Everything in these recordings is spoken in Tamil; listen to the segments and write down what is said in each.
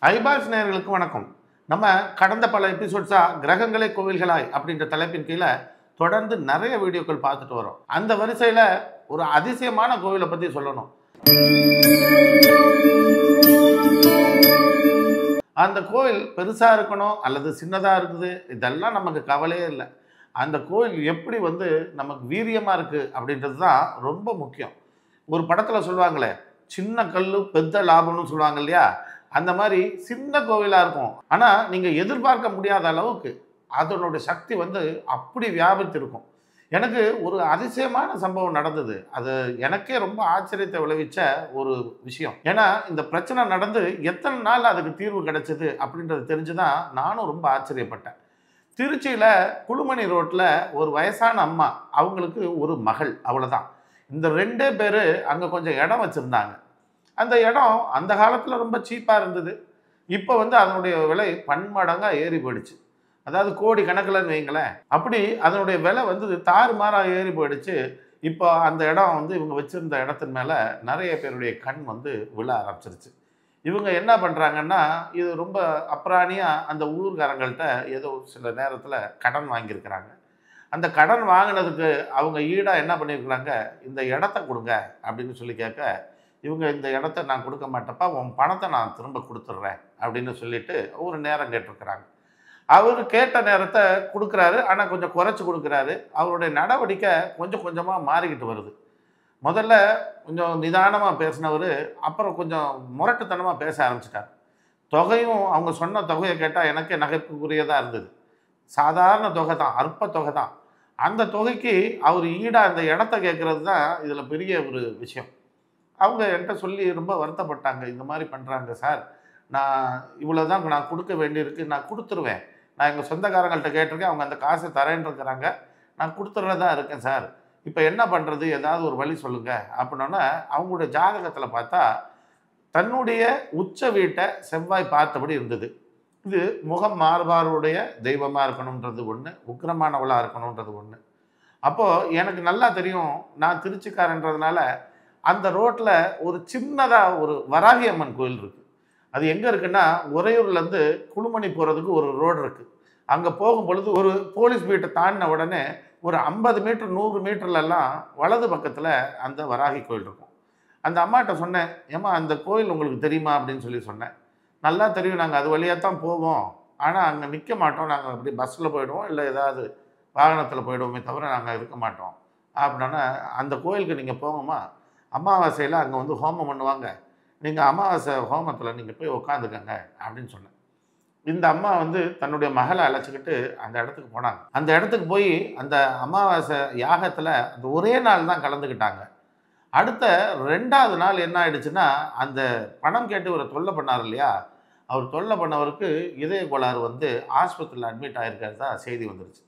ஐபாஸ் நேயர்களுக்கு வணக்கம். நம்ம கடந்த பல எபிசோட்ஸா கிரகங்களே கோவில்களாய் அப்படின்ற தலைப்பின் கீழே தொடர்ந்து நிறைய வீடியோக்கள் பார்த்துட்டு வரோம். அந்த வரிசையில் ஒரு அதிசயமான கோவிலை பற்றி சொல்லணும். அந்த கோவில் பெருசாக இருக்கணும் அல்லது சின்னதாக இருக்குது, இதெல்லாம் நமக்கு கவலையே இல்லை. அந்த கோவில் எப்படி நமக்கு வீரியமாக இருக்குது அப்படின்றது தான் ரொம்ப முக்கியம். ஒரு படத்தில் சொல்லுவாங்களே, சின்ன கல்லு பெத்த லாபம்னு சொல்லுவாங்க இல்லையா? அந்த மாதிரி சின்ன கோவிலாக இருக்கும், ஆனால் நீங்கள் எதிர்பார்க்க முடியாத அளவுக்கு அதனுடைய சக்தி அப்படி வியாபித்திருக்கும். எனக்கு ஒரு அதிசயமான சம்பவம் நடந்தது. அது எனக்கே ரொம்ப ஆச்சரியத்தை விளைவிச்ச ஒரு விஷயம். ஏன்னா இந்த பிரச்சனை நடந்து எத்தனை நாள் அதுக்கு தீர்வு கிடைச்சது அப்படின்றது தெரிஞ்சுதான் நானும் ரொம்ப ஆச்சரியப்பட்டேன். திருச்சியில் குழுமணி ரோட்டில் ஒரு வயசான அம்மா, அவங்களுக்கு ஒரு மகள், அவ்வளோதான். இந்த ரெண்டே பேர் அங்கே கொஞ்சம் இடம் வச்சுருந்தாங்க. அந்த இடம் அந்த காலத்தில் ரொம்ப சீப்பாக இருந்தது. இப்போ அதனுடைய விலை பன்மடங்காக ஏறி போயிடுச்சு. அதாவது கோடி கணக்கில்னு வைங்களேன். அப்படி அதனுடைய விலை தாறுமாறாக ஏறி போயிடுச்சு. இப்போ அந்த இடம் இவங்க வச்சுருந்த இடத்தின் மேலே நிறைய பேருடைய கண் விழ ஆரம்பிச்சிருச்சு. இவங்க என்ன பண்ணுறாங்கன்னா, இது ரொம்ப அப்ராணியாக அந்த ஊர்காரங்கள்ட்ட ஏதோ சில நேரத்தில் கடன் வாங்கியிருக்கிறாங்க. அந்த கடன் வாங்கினதுக்கு அவங்க ஈடாக என்ன பண்ணியிருக்கிறாங்க, இந்த இடத்த கொடுங்க அப்படின்னு சொல்லி கேட்க, இவங்க இந்த இடத்த நான் கொடுக்க மாட்டேப்பா, உன் பணத்தை நான் திரும்ப கொடுத்துட்றேன் அப்படின்னு சொல்லிட்டு ஒரு நேரம் கேட்டிருக்கிறாங்க. அவர் கேட்ட நேரத்தை கொடுக்குறாரு, ஆனால் கொஞ்சம் குறைச்சி கொடுக்குறாரு. அவருடைய நடவடிக்கை கொஞ்சம் கொஞ்சமாக மாறிக்கிட்டு வருது. முதல்ல கொஞ்சம் நிதானமாக பேசினவர் அப்புறம் கொஞ்சம் முரட்டுத்தனமாக பேச ஆரம்பிச்சிட்டார். தொகையும் அவங்க சொன்ன தொகையை கேட்டால் எனக்கே நகைப்புக்குரியதாக இருந்தது. சாதாரண தொகை தான், அற்ப தொகை தான். அந்த தொகைக்கு அவர் ஈடாக அந்த இடத்த கேட்குறது தான் இதில் பெரிய ஒரு விஷயம். அவங்க என்கிட்ட சொல்லி ரொம்ப வருத்தப்பட்டாங்க. இந்த மாதிரி பண்ணுறாங்க சார், நான் இவ்வளோ தான் நான் கொடுக்க வேண்டியிருக்கு, நான் கொடுத்துருவேன். நான் எங்கள் சொந்தக்காரங்கள்ட்ட கேட்டிருக்கேன், அவங்க அந்த காசை தரேன்னு இருக்கிறாங்க, நான் கொடுத்துட்றதா இருக்கேன் சார். இப்போ என்ன பண்ணுறது, ஏதாவது ஒரு வழி சொல்லுங்கள் அப்படின்னோன்னா, அவங்களுடைய ஜாதகத்தில் பார்த்தா தன்னுடைய உச்ச வீட்டை செவ்வாய் பார்த்தபடி இருந்தது. இது முகம் மாறுபாருடைய தெய்வமாக இருக்கணுன்றது ஒன்று, உக்கிரமானவளாக இருக்கணுன்றது ஒன்று. அப்போது எனக்கு நல்லா தெரியும், நான் திருச்சிக்காரன்றதுனால அந்த ரோட்டில் ஒரு சின்னதாக ஒரு வராகி அம்மன் கோயில் இருக்குது. அது எங்கே இருக்குன்னா, உறையூர்லேருந்து குழுமணி போகிறதுக்கு ஒரு ரோடு இருக்குது. அங்கே போகும் பொழுது ஒரு போலீஸ் வீட்டை தாண்டின உடனே ஒரு 50 மீட்டர் 100 மீட்டர்லலாம் வலது பக்கத்தில் அந்த வராகி கோயில் இருக்கும். அந்த அம்மாட்ட சொன்னேன், ஏம்மா அந்த கோயில் உங்களுக்கு தெரியுமா அப்படின்னு சொல்லி சொன்னேன். நல்லா தெரியும், நாங்கள் அது வழியாக தான் போவோம், ஆனால் அங்கே நிற்க மாட்டோம், நாங்கள் அப்படி பஸ்ஸில் போயிடுவோம் இல்லை ஏதாவது வாகனத்தில் போயிடுவோமே தவிர நாங்கள் இருக்க மாட்டோம் அப்படின்னா, அந்த கோயிலுக்கு நீங்கள் போங்கம்மா, அமாவாசையில் அங்கே ஹோமம் பண்ணுவாங்க, நீங்கள் அமாவாசை ஹோமத்தில் நீங்கள் போய் உட்காந்துக்கங்க அப்படின்னு சொன்னேன். இந்த அம்மா தன்னுடைய மகளை அழைச்சிக்கிட்டு அந்த இடத்துக்கு போனாங்க. அந்த இடத்துக்கு போய் அந்த அமாவாசை யாகத்தில் அந்த ஒரே நாள் தான் கலந்துக்கிட்டாங்க. அடுத்த 2வது நாள் என்ன ஆயிடுச்சுன்னா, அந்த பணம் கேட்டு இவரை தொல்லை பண்ணார் இல்லையா, அவர் தொல்லை பண்ணவருக்கு இதய கோளாறு ஆஸ்பத்திரியில் அட்மிட் ஆகிருக்காரு தான் செய்தி வந்துருச்சு.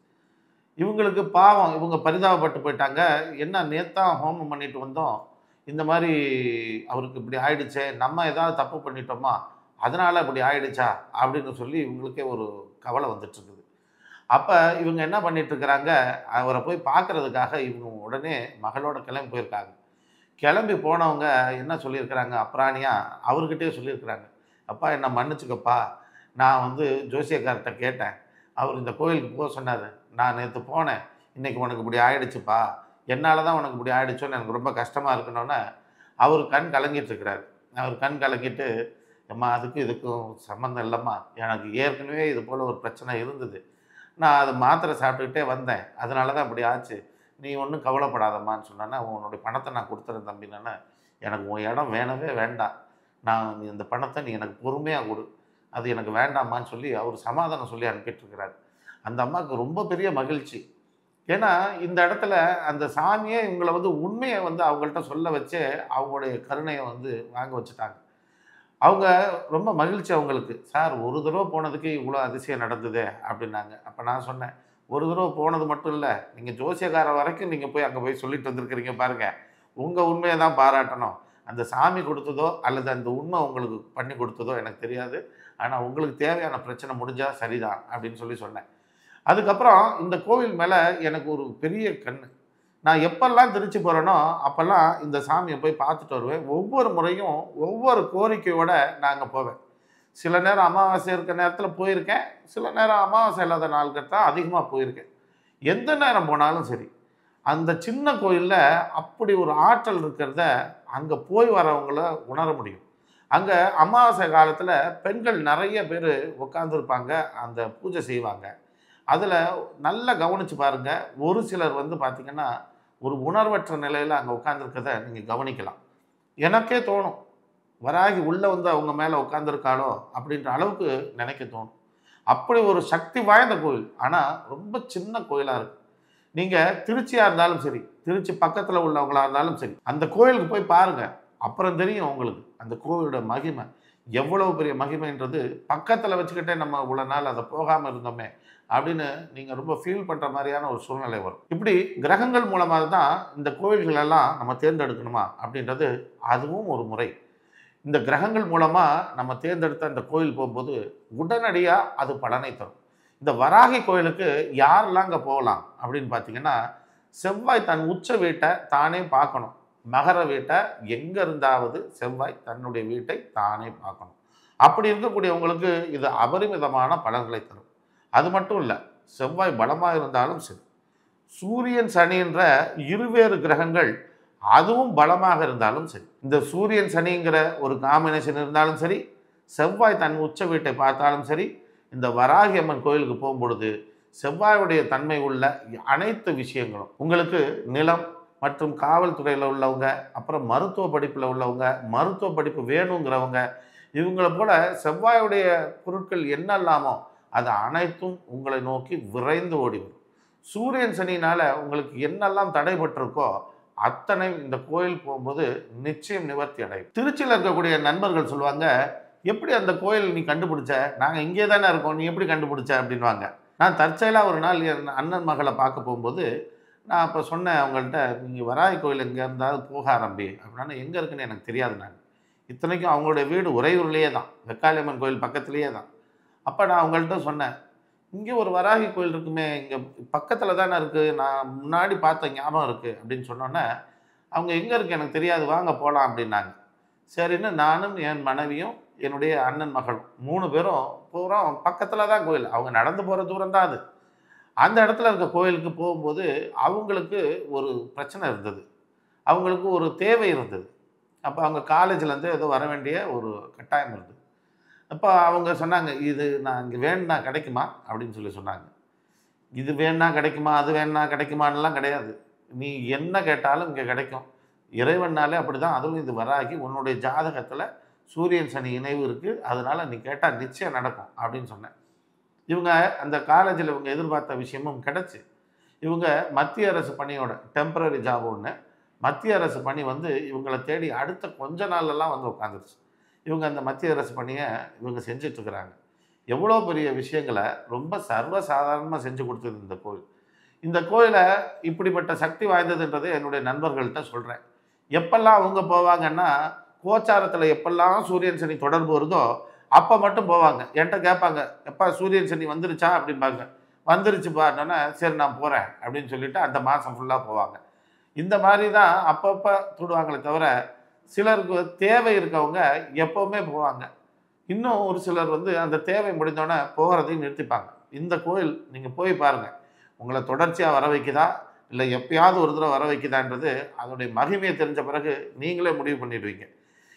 இவங்களுக்கு பாவம், இவங்க பரிதாபப்பட்டு போயிட்டாங்க. என்ன நேத்தான் ஹோமம் பண்ணிட்டு வந்தோம், இந்த மாதிரி அவருக்கு இப்படி ஆயிடுச்சே, நம்ம ஏதாவது தப்பு பண்ணிட்டோமா, அதனால் இப்படி ஆயிடுச்சா அப்படின்னு சொல்லி இவங்களுக்கே ஒரு கவலை வந்துட்டுருக்குது. அப்போ இவங்க என்ன பண்ணிட்டுருக்கிறாங்க, அவரை போய் பார்க்குறதுக்காக இவங்க உடனே மகளோட கிளம்பி போயிருக்காங்க. கிளம்பி போனவங்க என்ன சொல்லியிருக்கிறாங்க, அப்ராணியாக அவர்கிட்டயே சொல்லியிருக்கிறாங்க, அப்பா என்னை மன்னிச்சுக்கப்பா, நான் ஜோசியக்கார்ட்ட கேட்டேன், அவர் இந்த கோயிலுக்கு போக சொன்னார், நான் நேற்று போனேன், இன்றைக்கி உனக்கு இப்படி ஆயிடுச்சுப்பா, என்னால் தான் உனக்கு இப்படி ஆயிடுச்சோன்னு எனக்கு ரொம்ப கஷ்டமாக இருக்கணுன்னே அவர் கண் கலங்கிட்டு இருக்கிறார். அவர் கண் கலங்கிட்டு, அம்மா அதுக்கும் இதுக்கும் சம்மந்தம் இல்லைம்மா, எனக்கு ஏற்கனவே இது போல் ஒரு பிரச்சனை இருந்தது, நான் அது மாத்திரை சாப்பிட்டுக்கிட்டே வந்தேன், அதனால தான் இப்படி ஆச்சு, நீ ஒன்றும் கவலைப்படாதம்மான்னு சொன்னானே, உன்னுடைய பணத்தை நான் கொடுத்துறேன் தம்பினானே, எனக்கு உன் இடம் வேணவே வேண்டாம், நீ இந்த பணத்தை நீ எனக்கு பொறுமையாக கொடு, அது எனக்கு வேண்டாமான்னு சொல்லி அவர் சமாதானம் சொல்லி அனுப்பிட்டுருக்கிறார். அந்த அம்மாவுக்கு ரொம்ப பெரிய மகிழ்ச்சி. ஏன்னா இந்த இடத்துல அந்த சாமியே இவங்களை உண்மையை அவங்கள்ட்ட சொல்ல வச்சே அவங்களுடைய கருணையை வாங்க வச்சுட்டாங்க. அவங்க ரொம்ப மகிழ்ச்சி அவங்களுக்கு. சார் ஒரு தடவை போனதுக்கு இவ்வளோ அதிசயம் நடந்ததே அப்படின்னாங்க. அப்போ நான் சொன்னேன், ஒரு தடவை போனது மட்டும் இல்லை, நீங்கள் ஜோசியக்காரர் வரைக்கும் நீங்கள் போய் அங்கே போய் சொல்லிட்டு வந்திருக்கிறீங்க பாருங்கள், உங்கள் உண்மையை தான் பாராட்டணும். அந்த சாமி கொடுத்ததோ அல்லது அந்த உண்மை உங்களுக்கு பண்ணி கொடுத்ததோ எனக்கு தெரியாது, ஆனால் உங்களுக்கு தேவையான பிரச்சனை முடிஞ்சால் சரிதான் அப்படின்னு சொல்லி சொன்னேன். அதுக்கப்புறம் இந்த கோவில் மேலே எனக்கு ஒரு பெரிய கண். நான் எப்பெல்லாம் திருச்சி போகிறேனோ அப்போல்லாம் இந்த சாமியை போய் பார்த்துட்டு வருவேன். ஒவ்வொரு முறையும் ஒவ்வொரு கோரிக்கையோடு நான் அங்கே போவேன். சில நேரம் அமாவாசை இருக்க நேரத்தில் போயிருக்கேன், சில நேரம் அமாவாசை இல்லாத நாட்கள் தான் அதிகமாக போயிருக்கேன். எந்த நேரம் போனாலும் சரி, அந்த சின்ன கோயிலில் அப்படி ஒரு ஆற்றல் இருக்கிறத அங்கே போய் வரவங்கள உணர முடியும். அங்கே அமாவாசை காலத்தில் பெண்கள் நிறைய பேர் உட்காந்துருப்பாங்க, அந்த பூஜை செய்வாங்க. அதில் நல்லா கவனித்து பாருங்கள். ஒரு சிலர் வந்து பார்த்திங்கன்னா ஒரு உணர்வற்ற நிலையில் அங்கே உட்காந்துருக்கதை நீங்கள் கவனிக்கலாம். எனக்கே தோணும், வராகி உள்ளே வந்து அவங்க மேலே உட்காந்துருக்காளோ அப்படின்ற அளவுக்கு நினைக்க தோணும். அப்படி ஒரு சக்தி வாய்ந்த கோயில். ஆனால் ரொம்ப சின்ன கோயிலாக இருக்குது. நீங்கள் திருச்சியாக இருந்தாலும் சரி, திருச்சி பக்கத்தில் உள்ளவங்களாக இருந்தாலும் சரி, அந்த கோயிலுக்கு போய் பாருங்கள். அப்புறம் தெரியும் உங்களுக்கு அந்த கோவிலோட மகிமை எவ்வளவு பெரிய மகிமைன்றது. பக்கத்தில் வச்சுக்கிட்டே நம்ம இவ்வளோ நாள் அதை போகாமல் இருந்தோமே அப்படின்னு நீங்கள் ரொம்ப ஃபீல் பண்ணுற மாதிரியான ஒரு சூழ்நிலை வரும். இப்படி கிரகங்கள் மூலமாக தான் இந்த கோவில்களெல்லாம் நம்ம தேர்ந்தெடுக்கணுமா அப்படின்றது அதுவும் ஒரு முறை. இந்த கிரகங்கள் மூலமாக நம்ம தேர்ந்தெடுத்த அந்த கோயில் போகும்போது உடனடியாக அது பலனை தரும். இந்த வராகி கோயிலுக்கு யாரெல்லாம் அங்கே போகலாம் அப்படின்னு பார்த்தீங்கன்னா, செவ்வாய் தன் உச்ச வீட்டை தானே பார்க்கணும். மகர வீட்டை எங்கே இருந்தாவது செவ்வாய் தன்னுடைய வீட்டை தானே பார்க்கணும். அப்படி இருக்கக்கூடியவங்களுக்கு இது அபரிமிதமான பலன்களை தரும். அது மட்டும் இல்லை, செவ்வாய் பலமாக இருந்தாலும் சரி, சூரியன் சனின்ற இருவேறு கிரகங்கள் அதுவும் பலமாக இருந்தாலும் சரி, இந்த சூரியன் சனிங்கிற ஒரு காம்பினேஷன் இருந்தாலும் சரி, செவ்வாய் தன் உச்ச வீட்டை பார்த்தாலும் சரி, இந்த வராகி அம்மன் கோயிலுக்கு போகும்பொழுது செவ்வாயுடைய தன்மை உள்ள அனைத்து விஷயங்களும் உங்களுக்கு நிலம் மற்றும் காவல்துறையில் உள்ளவங்க, அப்புறம் மருத்துவ படிப்பில் உள்ளவங்க, மருத்துவ படிப்பு வேணுங்கிறவங்க, இவங்களை போல செவ்வாயுடைய பொருட்கள் என்னெல்லாமோ அது அனைத்தும் உங்களை நோக்கி விரைந்து ஓடி வரும். சூரியன் சனினால் உங்களுக்கு என்னெல்லாம் தடைபட்டிருக்கோ அத்தனை இந்த கோயில் போகும்போது நிச்சயம் நிவர்த்தி அடையும். திருச்சியில் இருக்கக்கூடிய நண்பர்கள் சொல்லுவாங்க, எப்படி அந்த கோயில் நீ கண்டுபிடிச்ச? நாங்கள் இங்கே தானே இருக்கோம், நீ எப்படி கண்டுபிடிச்ச அப்படின்வாங்க. நான் தற்செயலாக ஒரு நாள் என் அண்ணன் மகளை பார்க்க போகும்போது நான் அப்போ சொன்னேன் அவங்கள்ட்ட, நீங்கள் வராகி கோயில் எங்கே இருந்தாலும் போக ஆரம்பி அப்படின்னா. எங்கே இருக்குன்னு எனக்கு தெரியாது. நான் இத்தனைக்கும் அவங்களுடைய வீடு உறையூர்லேயே தான், வெக்காளியம்மன் கோயில் பக்கத்துலேயே தான். அப்போ நான் அவங்கள்ட்ட சொன்னேன், இங்கே ஒரு வராகி கோயில் இருக்குமே, இங்கே பக்கத்தில் தானே இருக்குது, நான் முன்னாடி பார்த்த ஞாபகம் இருக்குது அப்படின்னு சொன்னோன்னே, அவங்க எங்கே இருக்குது எனக்கு தெரியாது, வாங்க போகலாம் அப்படின்னாங்க. சரின்னு நானும் என் மனைவியும் என்னுடைய அண்ணன் மகளும் 3 பேரும் போகிறோம். பக்கத்தில் தான் கோயில், அவங்க நடந்து போகிற தூரம் தான் அது. அந்த இடத்துல இருக்க கோயிலுக்கு போகும்போது அவங்களுக்கு ஒரு பிரச்சனை இருந்தது, அவங்களுக்கு ஒரு தேவை இருந்தது. அப்போ அவங்க காலேஜ்லேருந்து ஏதோ வர வேண்டிய ஒரு கட்டாயம் இருந்தது. அப்போ அவங்க சொன்னாங்க, இது நான் இங்கே வேணும்னா கிடைக்குமா அப்படின்னு சொன்னாங்க. இது வேணும்னா கிடைக்குமா, அது வேணும்னா கிடைக்குமான்லாம் கிடையாது. நீ என்ன கேட்டாலும் இங்கே கிடைக்கும். இறைவனாலே அப்படி தான். அதுவும் இது வராகி உன்னுடைய ஜாதகத்தில் சூரியன் சனி இணைவு இருக்குது, அதனால் நீ கேட்டால் நிச்சயம் நடக்கும் அப்படின்னு சொன்னேன். இவங்க அந்த காலேஜில் இவங்க எதிர்பார்த்த விஷயமும் கிடச்சி, இவங்க மத்திய அரசு பணியோட டெம்பரரி ஜாப் ஒன்று, மத்திய அரசு பணி வந்து இவங்களை தேடி அடுத்த கொஞ்ச நாள்லாம் வந்து உட்காந்துருச்சு. இவங்க அந்த மத்திய அரசு பணியை இவங்க செஞ்சிட்ருக்கிறாங்க. எவ்வளோ பெரிய விஷயங்களை ரொம்ப சர்வசாதாரணமாக செஞ்சு கொடுத்தது இந்த கோயில். இந்த கோயிலை இப்படிப்பட்ட சக்தி வாய்ந்ததுன்றதை என்னுடைய நண்பர்கள்ட்ட சொல்கிறேன். எப்பெல்லாம் அவங்க போவாங்கன்னா, கோச்சாரத்தில் எப்பெல்லாம் சூரியன் சனி தொடர்பு வருதோ அப்போ மட்டும் போவாங்க. என்கிட்ட கேட்பாங்க, எப்போ சூரியன் சனி வந்துருச்சா அப்படிம்பாங்க. வந்துருச்சு பாருன்னா, சரி நான் போகிறேன் அப்படின்னு சொல்லிவிட்டு அந்த மாதம் ஃபுல்லாக போவாங்க. இந்த மாதிரி தான் அப்பப்போ தொடுவாங்களே தவிர, சிலருக்கு தேவை இருக்கவங்க எப்போவுமே போவாங்க. இன்னும் ஒரு சிலர் வந்து அந்த தேவை முடிந்தோடனே போகிறதையும் நிறுத்திப்பாங்க. இந்த கோயில் நீங்கள் போய் பாருங்கள், உங்களை தொடர்ச்சியாக வர வைக்குதா இல்லை எப்பயாவது ஒரு தடவை வர வைக்குதான்றது அதோடைய மகிமையை தெரிஞ்ச பிறகு நீங்களே முடிவு பண்ணிடுவீங்க.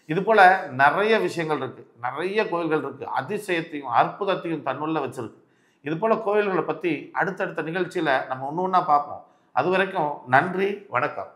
இதுபோல் நிறைய விஷயங்கள் இருக்குது, நிறைய கோயில்கள் இருக்குது, அதிசயத்தையும் அற்புதத்தையும் தன்னுள்ள வச்சுருக்கு. இதுபோல் கோயில்களை பற்றி அடுத்தடுத்த நிகழ்ச்சியில் நம்ம ஒன்று ஒன்றா பார்ப்போம். அது வரைக்கும் நன்றி, வணக்கம்.